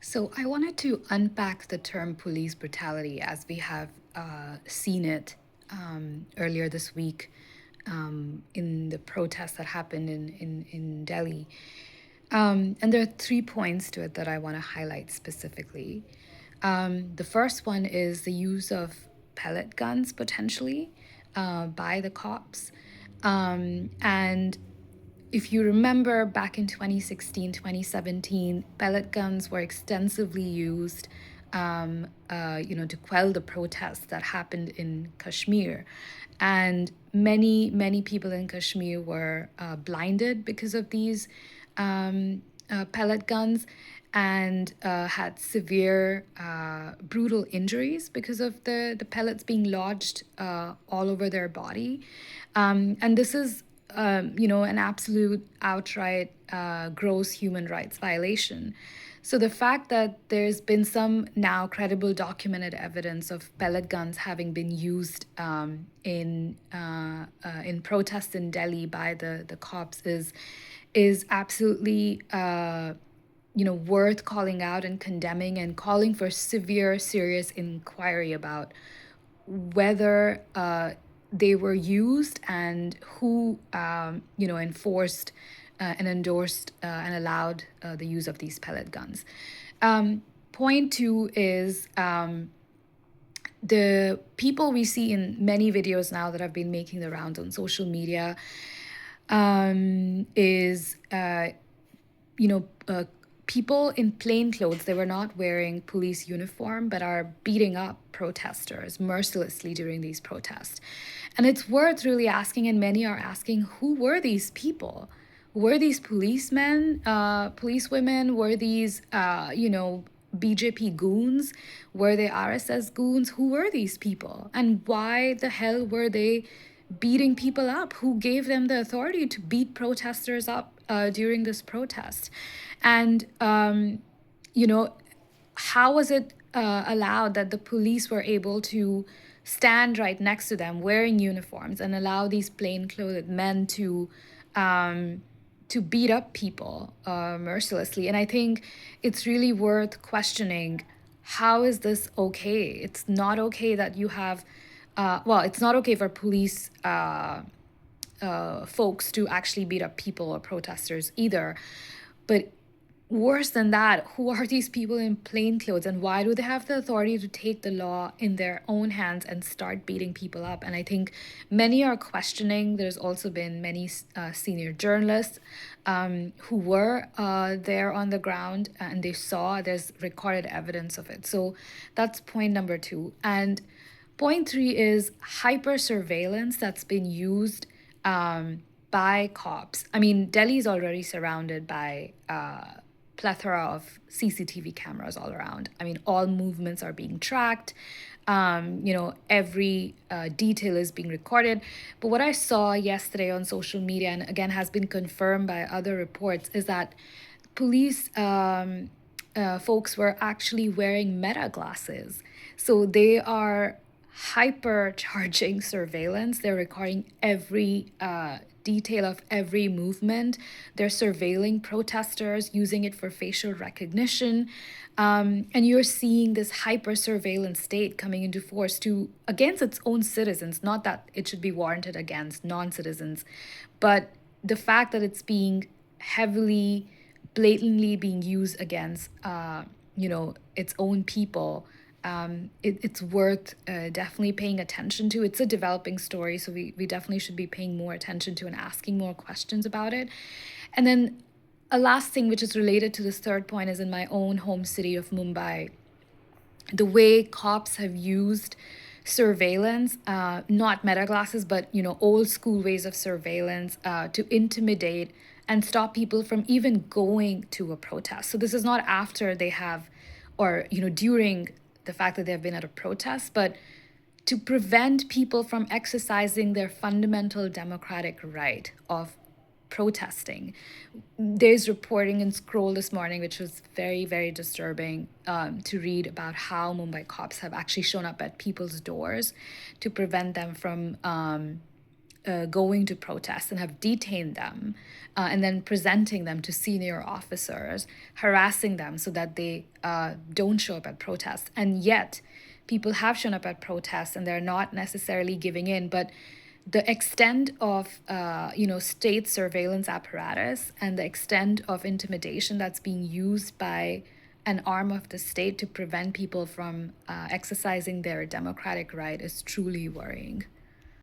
So I wanted to unpack the term police brutality as we have seen it earlier this week in the protests that happened in Delhi. And there are 3 points to it that I want to highlight specifically. The first one is the use of pellet guns potentially by the cops. And if you remember back in 2016, 2017, pellet guns were extensively used to quell the protests that happened in Kashmir. And many people in Kashmir were blinded because of these pellet guns and had severe, brutal injuries because of the pellets being lodged all over their body. And this is an absolute, outright, gross human rights violation. So the fact that there's been some now credible documented evidence of pellet guns having been used in protests in Delhi by the cops is absolutely worth calling out and condemning and calling for severe, serious inquiry about whether they were used and who enforced and endorsed and allowed the use of these pellet guns. Point two is the people we see in many videos now that have been making the rounds on social media is people in plain clothes. They were not wearing police uniform, but are beating up protesters mercilessly during these protests. And it's worth really asking, and many are asking, who were these people? Were these policemen, policewomen? Were these, BJP goons? Were they RSS goons? Who were these people? And why the hell were they beating people up? Who gave them the authority to beat protesters up during this protest? And, how was it allowed that the police were able to stand right next to them wearing uniforms and allow these plain-clothed men to beat up people mercilessly? And I think it's really worth questioning, how is this okay? It's not okay that you have, it's not okay for police folks to actually beat up people or protesters either. But worse than that, who are these people in plain clothes, and why do they have the authority to take the law in their own hands and start beating people up? And I think many are questioning. There's also been many senior journalists who were there on the ground, and they saw, there's recorded evidence of it. So that's point number two. And point three is hyper surveillance that's been used by cops. I mean, Delhi is already surrounded by plethora of CCTV cameras all around. I mean, all movements are being tracked. Every detail is being recorded. But what I saw yesterday on social media, and again has been confirmed by other reports, is that police folks were actually wearing meta glasses. So they are hypercharging surveillance. They're recording every detail of every movement. They're surveilling protesters, using it for facial recognition. And you're seeing this hyper surveillance state coming into force to against its own citizens. Not that it should be warranted against non-citizens, but the fact that it's being heavily, blatantly being used against its own people. It's worth definitely paying attention to. It's a developing story, so we definitely should be paying more attention to and asking more questions about it. And then a last thing, which is related to this third point, is in my own home city of Mumbai, the way cops have used surveillance, not meta glasses, but old school ways of surveillance to intimidate and stop people from even going to a protest. So this is not after they have, or during the fact that they've been at a protest, but to prevent people from exercising their fundamental democratic right of protesting. There's reporting in Scroll this morning, which was very, very disturbing to read, about how Mumbai cops have actually shown up at people's doors to prevent them from going to protest and have detained them, and then presenting them to senior officers, harassing them so that they don't show up at protests. And yet, people have shown up at protests and they're not necessarily giving in. But the extent of state surveillance apparatus and the extent of intimidation that's being used by an arm of the state to prevent people from exercising their democratic right is truly worrying.